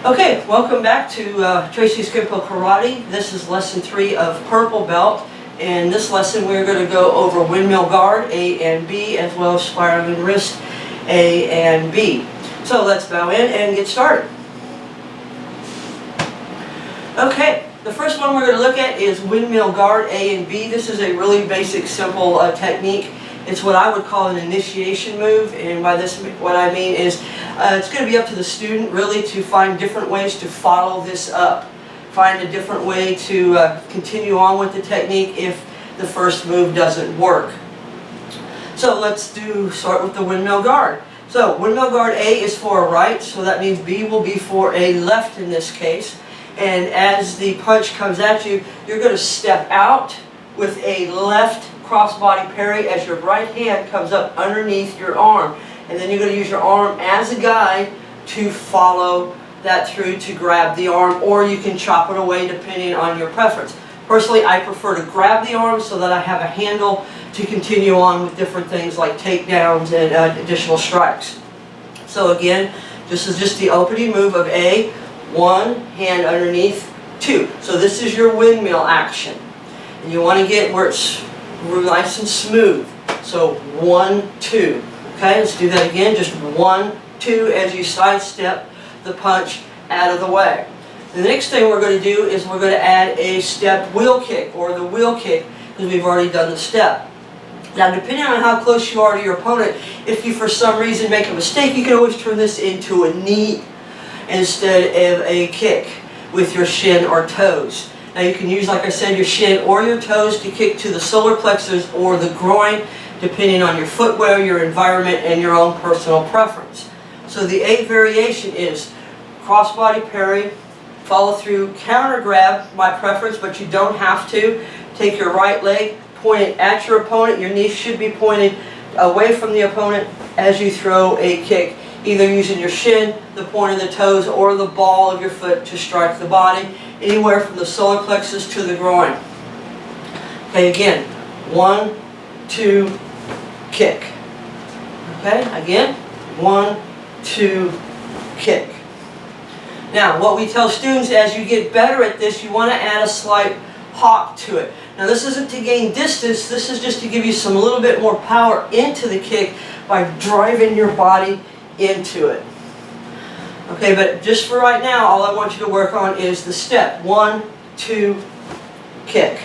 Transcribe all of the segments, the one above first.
Okay, welcome back to Tracy Kenpo Karate. This is lesson 3 of Purple Belt. In this lesson we're going to go over Windmill Guard A and B, as well as Spiraling Wrist A and B. So let's bow in and get started. Okay, the first one we're going to look at is Windmill Guard A and B. This is a really basic, simple technique. It's what I would call an initiation move, and by this what I mean is it's going to be up to the student really to find different ways to follow this up. Find a different way to continue on with the technique if the first move doesn't work. So let's start with the Windmill Guard. So Windmill Guard A is for a right, so that means B will be for a left in this case. And as the punch comes at you, you're going to step out with a left crossbody parry as your right hand comes up underneath your arm. And then you're going to use your arm as a guide to follow that through to grab the arm, or you can chop it away depending on your preference. Personally, I prefer to grab the arm so that I have a handle to continue on with different things like takedowns and additional strikes. So again, this is just the opening move of A, 1, hand underneath, 2. So this is your windmill action. And you want to get where it's nice and smooth. So 1, 2. Okay, let's do that again. Just 1, 2 as you sidestep the punch out of the way. The next thing we're going to do is we're going to add a step wheel kick, or the wheel kick, because we've already done the step. Now, depending on how close you are to your opponent, if you for some reason make a mistake, you can always turn this into a knee instead of a kick with your shin or toes. Now you can use, like I said, your shin or your toes to kick to the solar plexus or the groin, depending on your footwear, your environment, and your own personal preference. So the A variation is crossbody parry, follow through, counter grab, my preference, but you don't have to. Take your right leg, point it at your opponent. Your knee should be pointed away from the opponent as you throw a kick, either using your shin, the point of the toes, or the ball of your foot to strike the body, anywhere from the solar plexus to the groin. Okay, again, 1, 2, kick. Okay, again, 1, 2, kick. Now, what we tell students, as you get better at this, you want to add a slight hop to it. Now, this isn't to gain distance, this is just to give you some little bit more power into the kick by driving your body into it. Okay, but just for right now, all I want you to work on is the step. 1, 2, kick.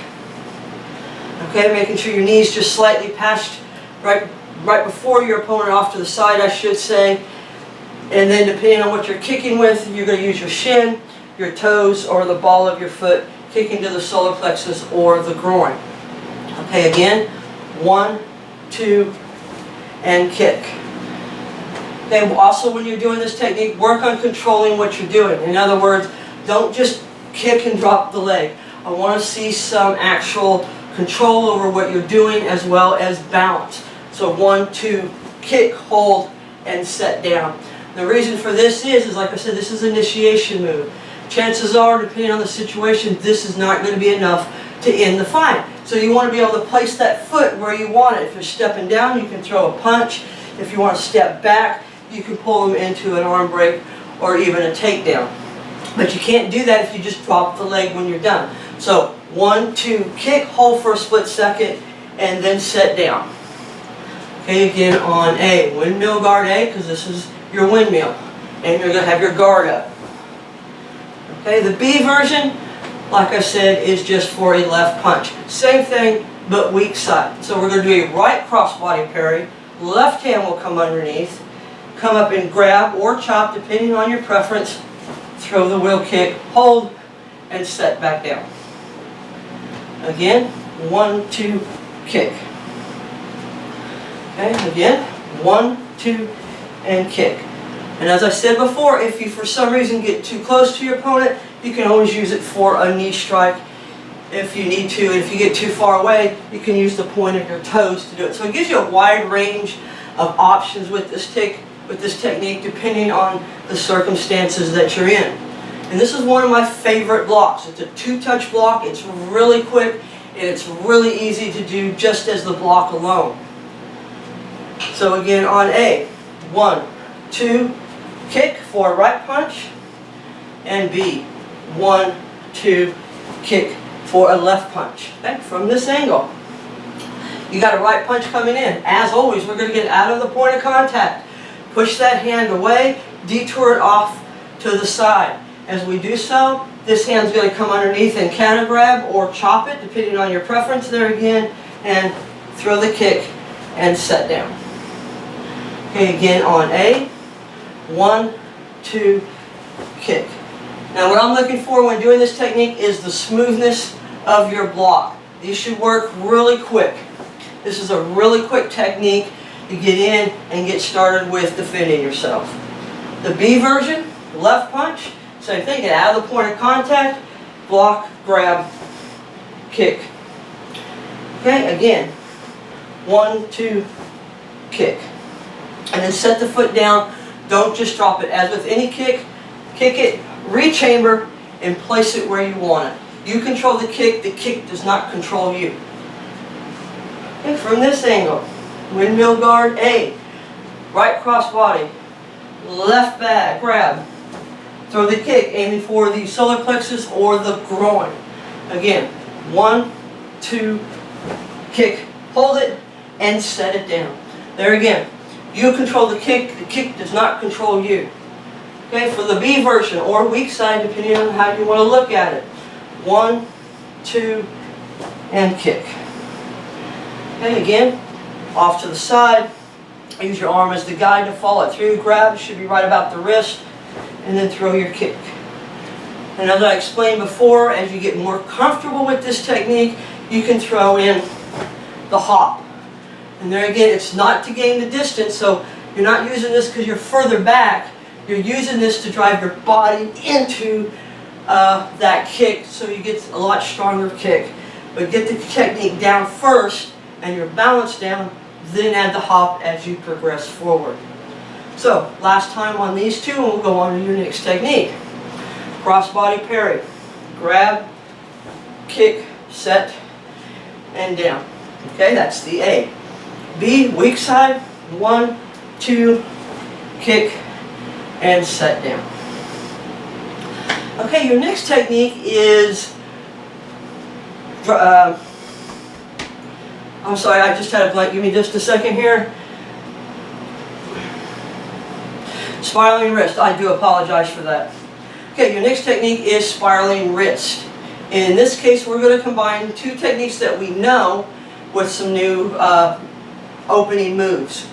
Okay, making sure your knees just slightly past, right before your opponent, off to the side, I should say. And then depending on what you're kicking with, you're going to use your shin, your toes, or the ball of your foot, kicking to the solar plexus or the groin. Okay, again, 1, 2, and kick. Okay, also when you're doing this technique, work on controlling what you're doing. In other words, don't just kick and drop the leg. I want to see some actual control over what you're doing, as well as balance. So 1, 2, kick, hold, and set down. The reason for this is like I said, this is an initiation move. Chances are, depending on the situation, this is not going to be enough to end the fight. So you want to be able to place that foot where you want it. If you're stepping down, you can throw a punch. If you want to step back, you can pull them into an arm break or even a takedown. But you can't do that if you just drop the leg when you're done. So 1, 2, kick, hold for a split second, and then set down. Okay, again on A, Windmill Guard A, because this is your windmill, and you're going to have your guard up. Okay, the B version, like I said, is just for a left punch. Same thing, but weak side. So we're going to do a right crossbody parry, left hand will come underneath, come up and grab or chop, depending on your preference, throw the wheel kick, hold, and set back down. Again, 1, 2, kick. Okay, again, 1, 2, and kick. And as I said before, if you for some reason get too close to your opponent, you can always use it for a knee strike if you need to. And if you get too far away, you can use the point of your toes to do it. So it gives you a wide range of options with this technique, depending on the circumstances that you're in. And this is one of my favorite blocks. It's a 2-touch block. It's really quick, and it's really easy to do just as the block alone. So again on A, 1, 2, kick for a right punch, and B. 1, 2, kick for a left punch. Okay, from this angle. You got a right punch coming in. As always, we're going to get out of the point of contact. Push that hand away, detour it off to the side. As we do so, this hand's going to come underneath and counter grab or chop it, depending on your preference there again, and throw the kick and set down. Okay, again on A. 1, 2, kick. Now what I'm looking for when doing this technique is the smoothness of your block. These should work really quick. This is a really quick technique to get in and get started with defending yourself. The B version, left punch, same thing, get out of the point of contact, block, grab, kick. Okay, again, 1, 2, kick. And then set the foot down, don't just drop it. As with any kick, kick it, rechamber, and place it where you want it. You control the kick does not control you. Okay, from this angle, Windmill Guard A, right cross body, left bag, grab, throw the kick, aiming for the solar plexus or the groin. Again, 1, 2, kick, hold it, and set it down. There again, you control the kick does not control you. Okay, for the B version, or weak side, depending on how you want to look at it. 1, 2, and kick. Okay, again, off to the side. Use your arm as the guide to follow it through. Grab, should be right about the wrist, and then throw your kick. And as I explained before, as you get more comfortable with this technique, you can throw in the hop. And there again, it's not to gain the distance, so you're not using this because you're further back. You're using this to drive your body into that kick so you get a lot stronger kick. But get the technique down first and your balance down, then add the hop as you progress forward. So, last time on these two, and we'll go on to your next technique. Cross-body parry. Grab, kick, set, and down. Okay, that's the A. B, weak side. 1, 2, kick, and set down. Okay, your next technique is, I'm sorry, I just had a blank. Give me just a second here. Spiraling wrist. I do apologize for that. Okay, your next technique is spiraling wrist. In this case, we're going to combine two techniques that we know with some new opening moves.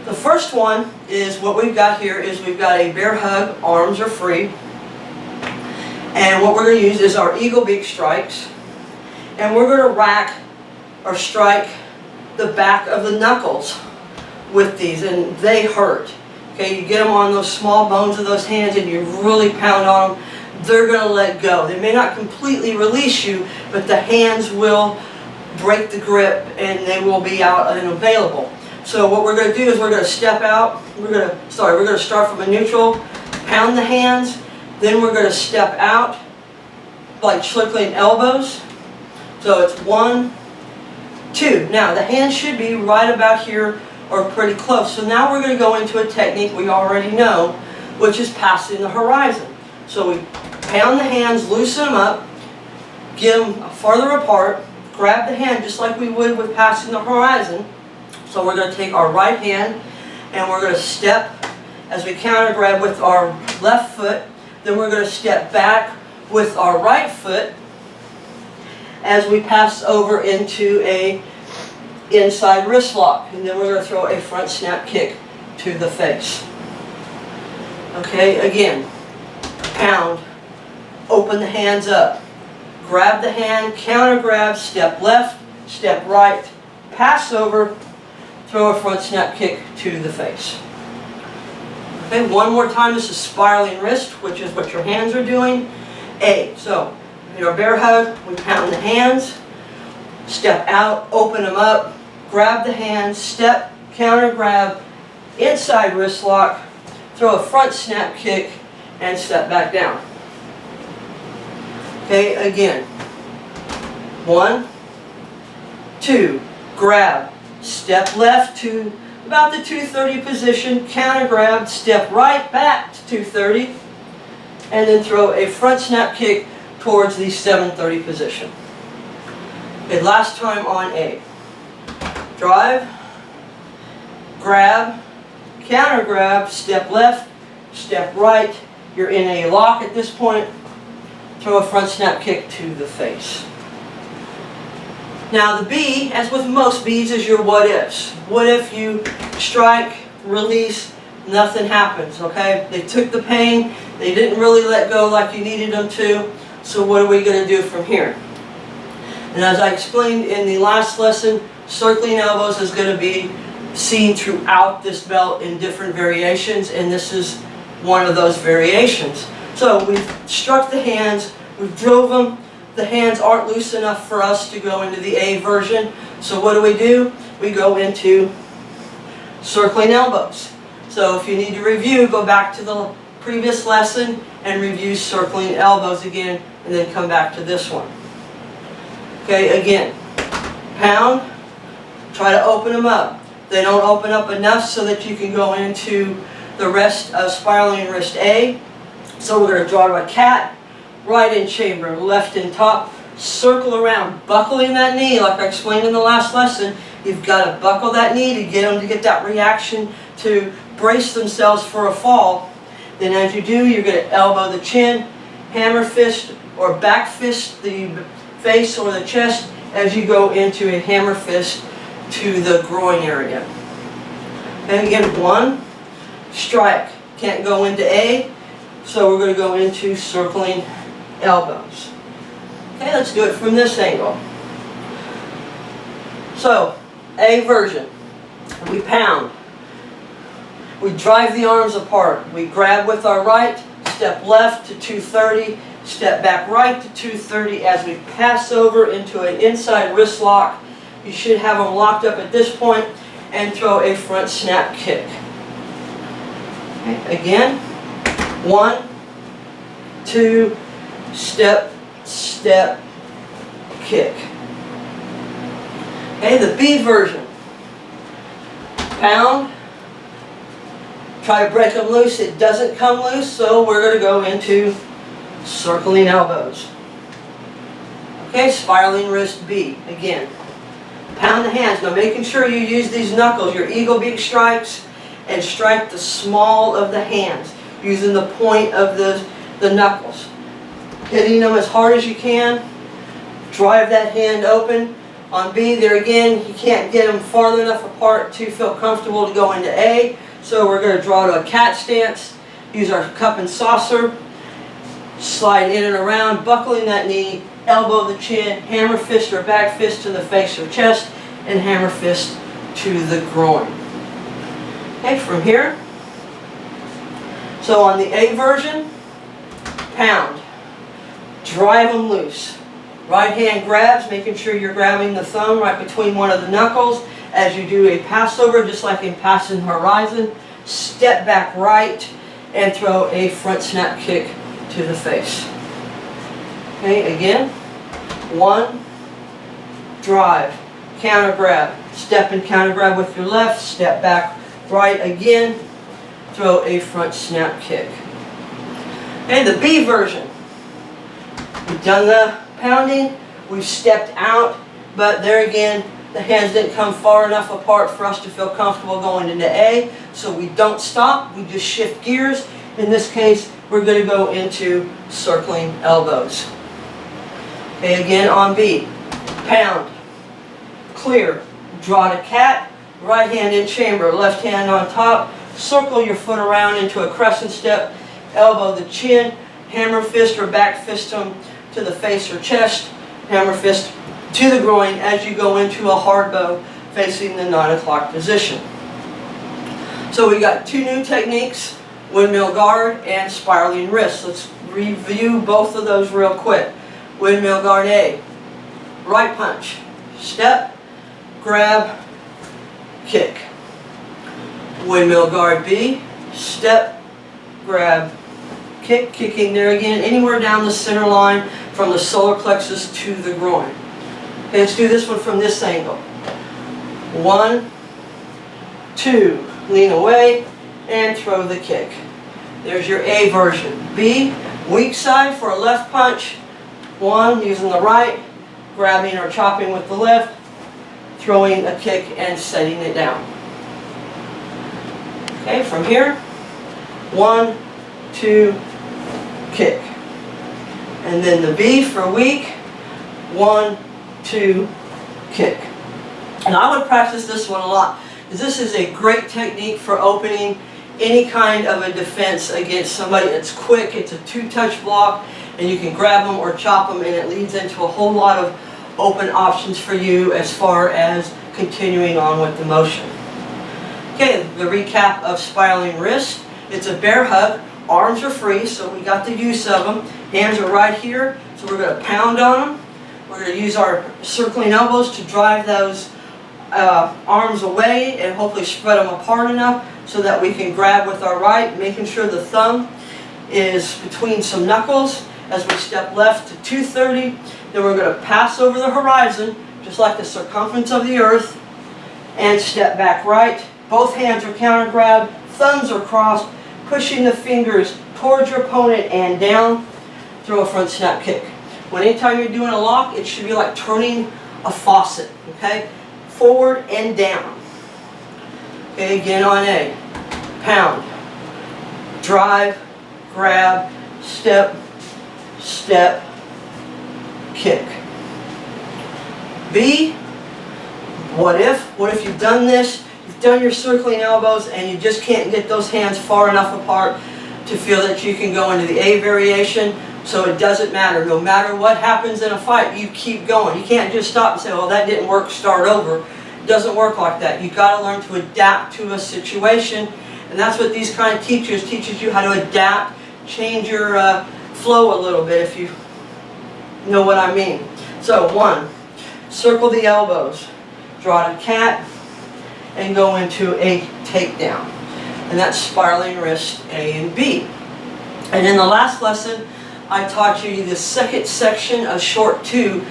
The first one is what we've got here is we've got a bear hug, arms are free. And what we're going to use is our eagle beak strikes. And we're going to rack or strike the back of the knuckles with these, and they hurt. Okay, you get them on those small bones of those hands and you really pound on them, they're going to let go. They may not completely release you, but the hands will break the grip and they will be out and available. So what we're going to do is we're going to step out, we're going to start from a neutral, pound the hands, then we're going to step out like circling elbows. So it's 1, 2. Now the hands should be right about here or pretty close. So now we're going to go into a technique we already know, which is passing the horizon. So we pound the hands, loosen them up, get them farther apart, grab the hand just like we would with passing the horizon. So we're going to take our right hand and we're going to step as we counter grab with our left foot. Then we're going to step back with our right foot as we pass over into a inside wrist lock. And then we're going to throw a front snap kick to the face. Okay, again, pound, open the hands up, grab the hand, counter grab, step left, step right, pass over, throw a front snap kick to the face. Okay, one more time, this is spiraling wrist, which is what your hands are doing. A, so, your bear hug, we pound the hands, step out, open them up, grab the hands, step, counter grab, inside wrist lock, throw a front snap kick, and step back down. Okay, again. 1, 2, grab, step left to about the 230 position, counter grab, step right back to 230, and then throw a front snap kick towards the 730 position. Okay, last time on A. Drive, grab, counter grab, step left, step right. You're in a lock at this point. Throw a front snap kick to the face. Now the B, as with most Bs, is your what ifs. What if you strike, release, nothing happens, okay? They took the pain, they didn't really let go like you needed them to, so what are we going to do from here? And as I explained in the last lesson, circling elbows is going to be seen throughout this belt in different variations, and this is one of those variations. So we've struck the hands, we've drove them, the hands aren't loose enough for us to go into the A version, so what do? We go into circling elbows. So if you need to review, go back to the previous lesson and review circling elbows again, and then come back to this one. Okay, again, pound, try to open them up. They don't open up enough so that you can go into the rest of spiraling wrist A. So we're going to draw to a cat, right in chamber, left in top, circle around, buckling that knee like I explained in the last lesson. You've got to buckle that knee to get them to get that reaction to brace themselves for a fall. Then as you do, you're going to elbow the chin, hammer fist or back fist the face or the chest as you go into a hammer fist to the groin area. And again, one, strike. Can't go into A, so we're going to go into circling elbows. Okay, let's do it from this angle. So, A version. We pound. We drive the arms apart. We grab with our right, step left to 230, step back right to 230 as we pass over into an inside wrist lock. You should have them locked up at this point and throw a front snap kick. Okay, again, 1, 2, step, step, kick. Okay, the B version. Pound. Try to break them loose. It doesn't come loose, so we're going to go into circling elbows. Okay, spiraling wrist B. Again, pound the hands. Now making sure you use these knuckles, your eagle beak strikes, and strike the small of the hands using the point of the knuckles. Hitting them as hard as you can. Drive that hand open. On B, there again, you can't get them farther enough apart to feel comfortable to go into A. So we're going to draw to a cat stance. Use our cup and saucer. Slide in and around, buckling that knee. Elbow the chin. Hammer fist or back fist to the face or chest. And hammer fist to the groin. Okay, from here. So on the A version, pound. Drive them loose. Right hand grabs, making sure you're grabbing the thumb right between one of the knuckles as you do a passover, just like in passing horizon. Step back right and throw a front snap kick to the face. Okay, again. 1, drive, counter grab, step and counter grab with your left, step back right again, throw a front snap kick. Okay, the B version. We've done the pounding, we've stepped out, but there again, the hands didn't come far enough apart for us to feel comfortable going into A, so we don't stop, we just shift gears. In this case, we're going to go into circling elbows. Okay, again on B, pound, clear, draw to cat, right hand in chamber, left hand on top, circle your foot around into a crescent step, elbow the chin, hammer fist or back fist them to the face or chest, hammer fist to the groin as you go into a hard bow facing the 9 o'clock position. So we got two new techniques, windmill guard and spiraling wrist. Let's review both of those real quick. Windmill guard A, right punch, step, grab, kick. Windmill guard B, step, grab, kick, kicking there again, anywhere down the center line from the solar plexus to the groin. Okay, let's do this one from this angle. 1, 2, lean away and throw the kick. There's your A version. B, Weak side for a left punch. 1, using the right, grabbing or chopping with the left, throwing a kick and setting it down. Okay, from here, 1, 2, kick. And then the B for weak, 1, 2, kick. And I would practice this one a lot, because this is a great technique for opening any kind of a defense against somebody. It's quick, it's a 2-touch block, and you can grab them or chop them, and it leads into a whole lot of open options for you as far as continuing on with the motion. Okay, the recap of spiraling wrist. It's a bear hug. Arms are free, so we got the use of them. Hands are right here, so we're going to pound on them. We're going to use our circling elbows to drive those arms away and hopefully spread them apart enough so that we can grab with our right, making sure the thumb is between some knuckles as we step left to 230. Then we're going to pass over the horizon, just like the circumference of the earth, and step back right. Both hands are counter grabbed, thumbs are crossed, pushing the fingers towards your opponent and down. Throw a front snap kick. When anytime you're doing a lock, it should be like turning a faucet, okay? Forward and down. Okay, again on A. Pound. Drive, grab, step, step, kick. B. What if? What if you've done this, you've done your circling elbows, and you just can't get those hands far enough apart to feel that you can go into the A variation? So it doesn't matter. No matter what happens in a fight, you keep going. You can't just stop and say, well, that didn't work, start over. It doesn't work like that. You've got to learn to adapt to a situation. And that's what these kind of teaches you how to adapt, change your flow a little bit, if you know what I mean. So 1, circle the elbows, draw a cat, and go into a takedown. And that's spiraling wrist A and B. And in the last lesson, I taught you the second section of short 2,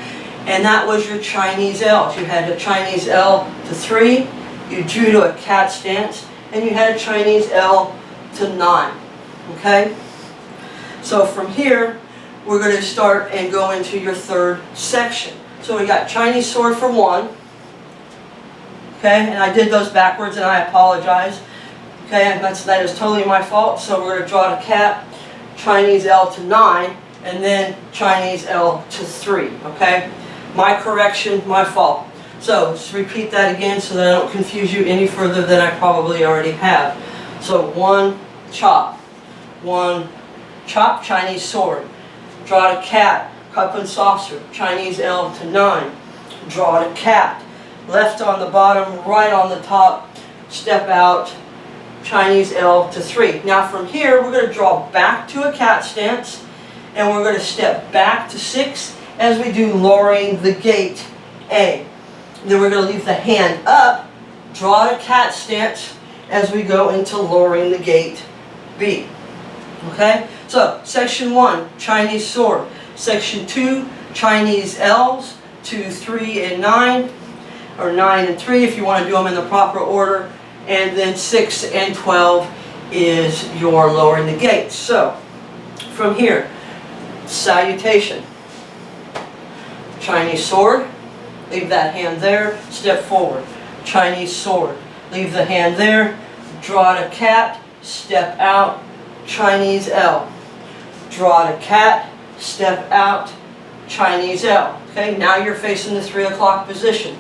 and that was your Chinese L's. You had a Chinese L to 3, you drew to a cat stance, and you had a Chinese L to 9. Okay? So from here, we're going to start and go into your third section. So we got Chinese sword for 1. Okay, and I did those backwards, and I apologize. Okay, and that is totally my fault. So we're going to draw the cat, Chinese L to 9, and then Chinese L to 3. Okay, my correction, my fault. So let's repeat that again so that I don't confuse you any further than I probably already have. So 1, chop. 1, chop, Chinese sword. Draw the cat, cup and saucer, Chinese L to 9. Draw the cat. Left on the bottom, right on the top, step out, Chinese L to 3. Now from here, we're going to draw back to a cat stance, and we're going to step back to 6 as we do lowering the gate A. Then we're going to leave the hand up, draw a cat stance as we go into lowering the gate B. Okay? So, section 1, Chinese sword. Section 2, Chinese L's, 2, 3, and 9. Or 9 and 3 if you want to do them in the proper order. And then 6 and 12 is your lowering the gate. So, from here, salutation. Chinese sword. Leave that hand there. Step forward. Chinese sword. Leave the hand there. Draw the cat. Step out. Chinese L. Draw the cat. Step out. Chinese L. Okay, now you're facing the 3 o'clock position.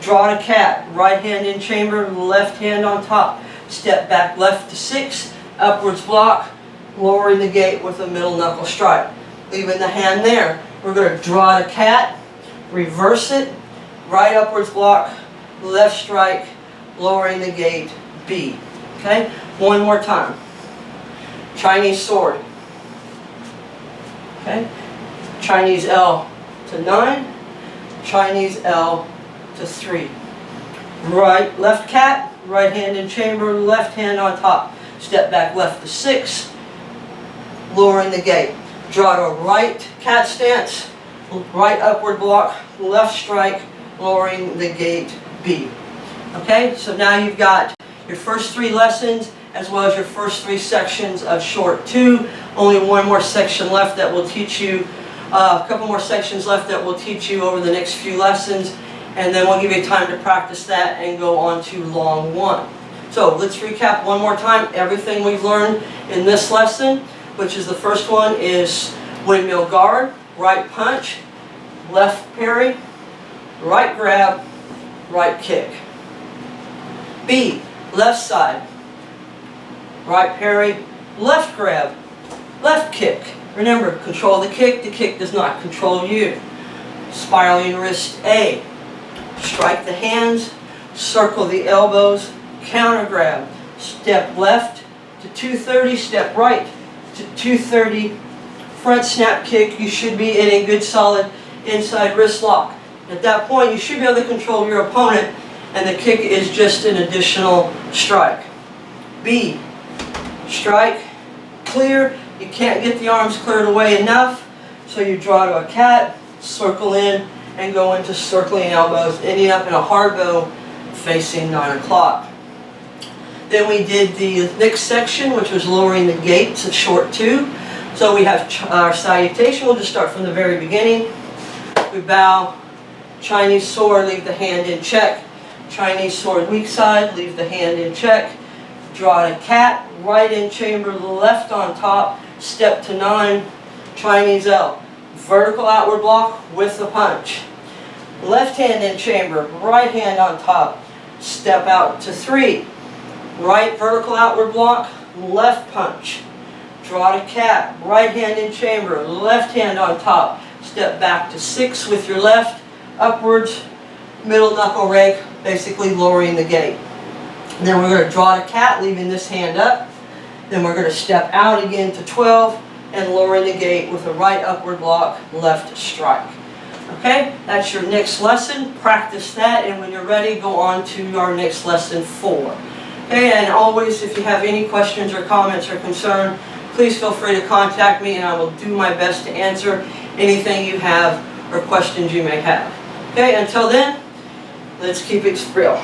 Draw the cat, right hand in chamber, left hand on top. Step back left to 6, upwards block, lowering the gate with a middle knuckle strike. Leaving the hand there. We're going to draw the cat, reverse it, right upwards block, left strike, lowering the gate B. Okay? One more time. Chinese sword. Okay? Chinese L to 9, Chinese L to 3. Right, left cat, right hand in chamber, left hand on top. Step back left to 6, lowering the gate. Draw to right cat stance, right upward block, left strike, lowering the gate B. Okay, so now you've got your first 3 lessons as well as your first 3 sections of short 2. Only one more section left that will teach you, a couple more sections left that will teach you over the next few lessons, and then we'll give you time to practice that and go on to long 1. So let's recap one more time everything we've learned in this lesson, which is the first one is windmill guard, right punch, left parry, right grab, right kick. B, left side, right parry, left grab, left kick. Remember, control the kick does not control you. Spiraling wrist A, strike the hands, circle the elbows, counter grab, step left to 230, step right to 230, front snap kick. You should be in a good solid inside wrist lock. At that point, you should be able to control your opponent, and the kick is just an additional strike. B, strike, clear. You can't get the arms cleared away enough, so you draw to a cat, circle in, and go into circling elbows, ending up in a hard bow facing 9 o'clock. Then we did the next section, which was lowering the gates of short 2. So we have our salutation. We'll just start from the very beginning. We bow, Chinese sword, leave the hand in check. Chinese sword weak side, leave the hand in check. Draw to cat, right in chamber, left on top, step to 9, Chinese L. Vertical outward block with the punch. Left hand in chamber, right hand on top, step out to 3. Right vertical outward block, left punch. Draw to cat, right hand in chamber, left hand on top. Step back to 6 with your left, upwards, middle knuckle rake, basically lowering the gate. Then we're going to draw to cat, leaving this hand up. Then we're going to step out again to 12 and lowering the gate with a right upward block, left strike. Okay, that's your next lesson. Practice that, and when you're ready, go on to our next lesson 4. Okay, and always, if you have any questions or comments or concern, please feel free to contact me, and I will do my best to answer anything you have or questions you may have. Okay, until then, let's keep it real.